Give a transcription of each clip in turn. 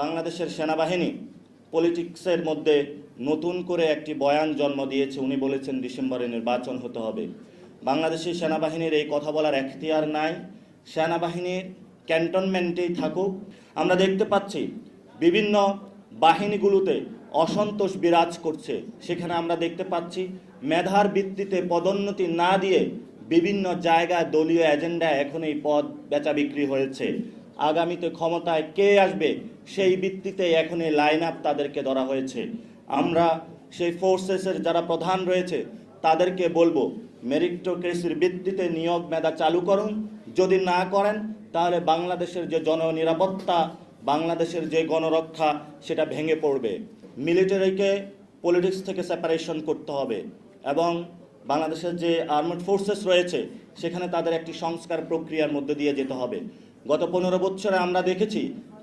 বাংলাদেশের সেনাবাহিনী পলিটিক্সের মধ্যে নতুন করে একটি বয়ান জন্ম দিয়েছে। উনি বলেছেন ডিসেম্বরে নির্বাচন হতে হবে। বাংলাদেশের সেনাবাহিনীর এই কথা বলার এখতিয়ার নাই। সেনাবাহিনীর ক্যান্টনমেন্টেই থাকুক। আমরা দেখতে পাচ্ছি বিভিন্ন বাহিনীগুলোতে অসন্তোষ বিরাজ করছে। সেখানে আমরা দেখতে পাচ্ছি মেধার ভিত্তিতে পদোন্নতি না দিয়ে বিভিন্ন জায়গায় দলীয় এজেন্ডায় এখন এই পদ বেচা বিক্রি হয়েছে। আগামীতে ক্ষমতায় কে আসবে সেই ভিত্তিতে এখন এই লাইন আপ তাদেরকে ধরা হয়েছে। আমরা সেই ফোর্সেসের যারা প্রধান রয়েছে তাদেরকে বলবো মেরিটোক্রেসির ভিত্তিতে নিয়োগ মেধা চালু করুন। যদি না করেন তাহলে বাংলাদেশের যে জননিরাপত্তা, বাংলাদেশের যে গণরক্ষা সেটা ভেঙে পড়বে। মিলিটারিকে পলিটিক্স থেকে সেপারেশন করতে হবে এবং বাংলাদেশের যে আর্মড ফোর্সেস রয়েছে সেখানে তাদের একটি সংস্কার প্রক্রিয়ার মধ্যে দিয়ে যেতে হবে। গত 15 বছরে আমরা দেখেছি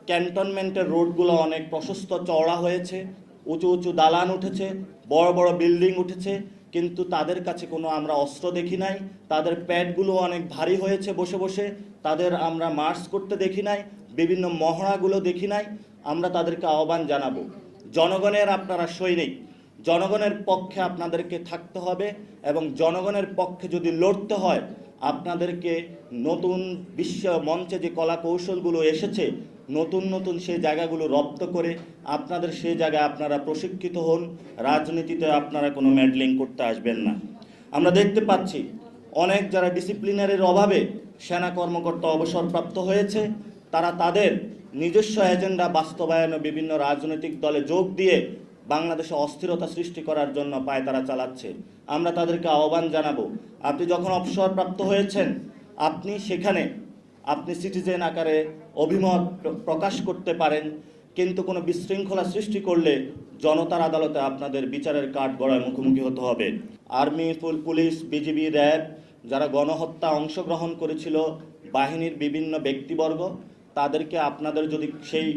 ক্যান্টনমেন্টের রোডগুলো অনেক প্রশস্ত চওড়া হয়েছে, উঁচু উঁচু দালান উঠেছে, বড় বড় বিল্ডিং উঠেছে, কিন্তু তাদের কাছে কোনো আমরা অস্ত্র দেখি নাই। তাদের প্যাডগুলো অনেক ভারী হয়েছে বসে বসে, তাদের আমরা মার্চ করতে দেখি নাই, বিভিন্ন মহড়াগুলো দেখি নাই। আমরা তাদেরকে আহ্বান জানাবো, জনগণের আপনারা সৈনিক, জনগণের পক্ষে আপনাদেরকে থাকতে হবে এবং জনগণের পক্ষে যদি লড়তে হয় আপনাদেরকে নতুন বিশ্ব মঞ্চে যে কলা কৌশলগুলো এসেছে নতুন নতুন সেই জায়গাগুলো রপ্ত করে আপনাদের সেই জায়গায় আপনারা প্রশিক্ষিত হন। রাজনীতিতে আপনারা কোনো মেডলিং করতে আসবেন না। আমরা দেখতে পাচ্ছি অনেক যারা ডিসিপ্লিনারির অভাবে সেনা কর্মকর্তা অবসরপ্রাপ্ত হয়েছে, তারা তাদের নিজস্ব এজেন্ডা বাস্তবায়নে বিভিন্ন রাজনৈতিক দলে যোগ দিয়ে বাংলাদেশে অস্থিরতা সৃষ্টি করার জন্য পায়তারা চালাচ্ছে। আমরা তাদেরকে আহ্বান জানাবো, আপনি যখন অবসরপ্রাপ্ত হয়েছেন আপনি সিটিজেন আকারে অভিমত প্রকাশ করতে পারেন, কিন্তু কোনো বিশৃঙ্খলা সৃষ্টি করলে জনতার আদালতে আপনাদের বিচারের কাঠগড়ায় মুখোমুখি হতে হবে। আর্মি, পুলিশ, বিজিবি, র্যাব যারা গণহত্যা অংশগ্রহণ করেছিল, বাহিনীর বিভিন্ন ব্যক্তিবর্গ, তাদেরকে আপনাদের যদি সেই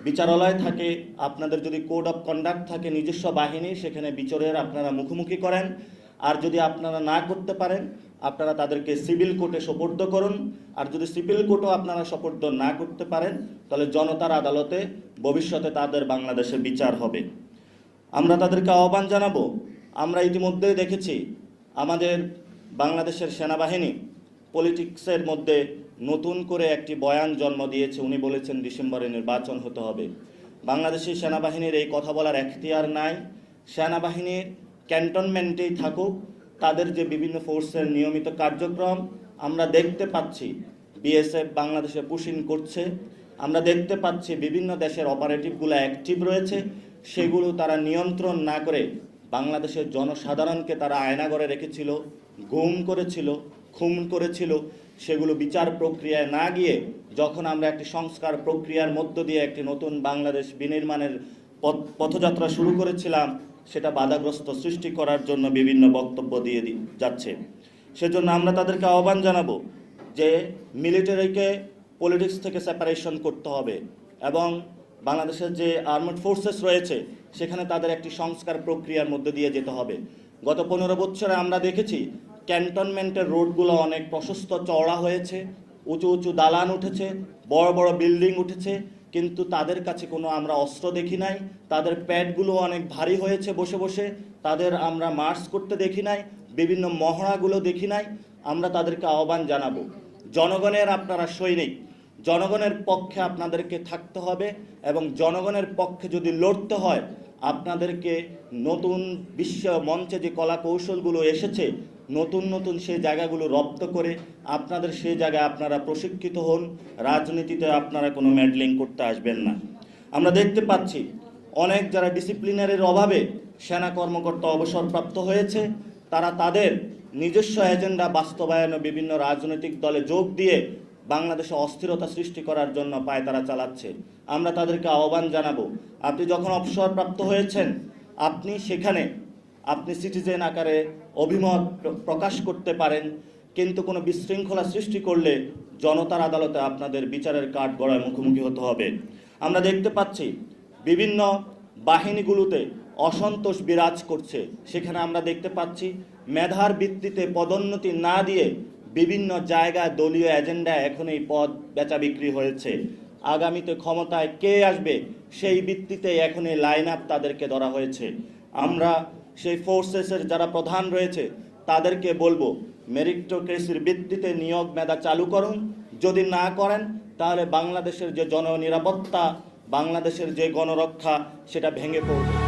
বিচারালয় থাকে, আপনাদের যদি কোড অফ কন্ডাক্ট থাকে নিজস্ব বাহিনী, সেখানে বিচারের আপনারা মুখোমুখি করেন। আর যদি আপনারা না করতে পারেন আপনারা তাদেরকে সিভিল কোর্টে সোপর্দ করুন। আর যদি সিভিল কোর্টও আপনারা সোপর্দ না করতে পারেন তাহলে জনতার আদালতে ভবিষ্যতে তাদের বাংলাদেশে বিচার হবে। আমরা তাদেরকে আহ্বান জানাবো, আমরা ইতিমধ্যেই দেখেছি আমাদের বাংলাদেশের সেনাবাহিনী পলিটিক্সের মধ্যে নতুন করে একটি বয়ান জন্ম দিয়েছে। উনি বলেছেন ডিসেম্বরে নির্বাচন হতে হবে। বাংলাদেশের সেনাবাহিনীর এই কথা বলার এখতিয়ার নাই। সেনাবাহিনীর ক্যান্টনমেন্টেই থাকুক। তাদের যে বিভিন্ন ফোর্সের নিয়মিত কার্যক্রম আমরা দেখতে পাচ্ছি, বিএসএফ বাংলাদেশে পুশিং করছে। আমরা দেখতে পাচ্ছি বিভিন্ন দেশের অপারেটিভগুলো অ্যাক্টিভ রয়েছে, সেগুলো তারা নিয়ন্ত্রণ না করে বাংলাদেশের জনসাধারণকে তারা আয়নাঘরে রেখেছিল, গুম করেছিল, খুন করেছিল। সেগুলো বিচার প্রক্রিয়ায় না গিয়ে যখন আমরা একটি সংস্কার প্রক্রিয়ার মধ্য দিয়ে একটি নতুন বাংলাদেশ বিনির্মাণের পথযাত্রা শুরু করেছিলাম, সেটা বাধাগ্রস্ত সৃষ্টি করার জন্য বিভিন্ন বক্তব্য দিয়ে যাচ্ছে। সেজন্য আমরা তাদেরকে আহ্বান জানাবো যে মিলিটারিকে পলিটিক্স থেকে সেপারেশন করতে হবে এবং বাংলাদেশের যে আর্মড ফোর্সেস রয়েছে সেখানে তাদের একটি সংস্কার প্রক্রিয়ার মধ্যে দিয়ে যেতে হবে। গত 15 বছরে আমরা দেখেছি ক্যান্টনমেন্টের রোডগুলো অনেক প্রশস্ত চওড়া হয়েছে, উঁচু উঁচু দালান উঠেছে, বড় বড় বিল্ডিং উঠেছে, কিন্তু তাদের কাছে কোনো আমরা অস্ত্র দেখি নাই। তাদের প্যাডগুলো অনেক ভারী হয়েছে বসে বসে, তাদের আমরা মার্চ করতে দেখি নাই, বিভিন্ন মহড়াগুলো দেখি নাই। আমরা তাদেরকে আহ্বান জানাবো, জনগণের আপনারা সৈনিক, জনগণের পক্ষে আপনাদেরকে থাকতে হবে এবং জনগণের পক্ষে যদি লড়তে হয় আপনাদেরকে নতুন বিশ্ব মঞ্চে যে কলা কৌশলগুলো এসেছে নতুন নতুন সেই জায়গাগুলো রপ্ত করে আপনাদের সেই জায়গায় আপনারা প্রশিক্ষিত হন। রাজনীতিতে আপনারা কোনো মেডলিং করতে আসবেন না। আমরা দেখতে পাচ্ছি অনেক যারা ডিসিপ্লিনারির অভাবে সেনা কর্মকর্তা অবসরপ্রাপ্ত হয়েছে, তারা তাদের নিজস্ব এজেন্ডা বাস্তবায়নে বিভিন্ন রাজনৈতিক দলে যোগ দিয়ে বাংলাদেশে অস্থিরতা সৃষ্টি করার জন্য পায়তারা চালাচ্ছে। আমরা তাদেরকে আহ্বান জানাবো, আপনি যখন অবসরপ্রাপ্ত হয়েছেন আপনি সিটিজেন আকারে অভিমত প্রকাশ করতে পারেন, কিন্তু কোনো বিশৃঙ্খলা সৃষ্টি করলে জনতার আদালতে আপনাদের বিচারের কাঠগড়ায় মুখোমুখি হতে হবে। আমরা দেখতে পাচ্ছি বিভিন্ন বাহিনীগুলোতে অসন্তোষ বিরাজ করছে। সেখানে আমরা দেখতে পাচ্ছি মেধার ভিত্তিতে পদোন্নতি না দিয়ে বিভিন্ন জায়গায় দলীয় এজেন্ডায় এখন এই পদ বেচা বিক্রি হয়েছে। আগামীতে ক্ষমতায় কে আসবে সেই ভিত্তিতে এখন এই লাইন আপ তাদেরকে ধরা হয়েছে। আমরা সেই ফোর্সেসের যারা প্রধান রয়েছে তাদেরকে বলবো মেরিটোক্রেসির ভিত্তিতে নিয়োগ মেধা চালু করুন। যদি না করেন তাহলে বাংলাদেশের যে জননিরাপত্তা, বাংলাদেশের যে গণরক্ষা সেটা ভেঙে পড়বে।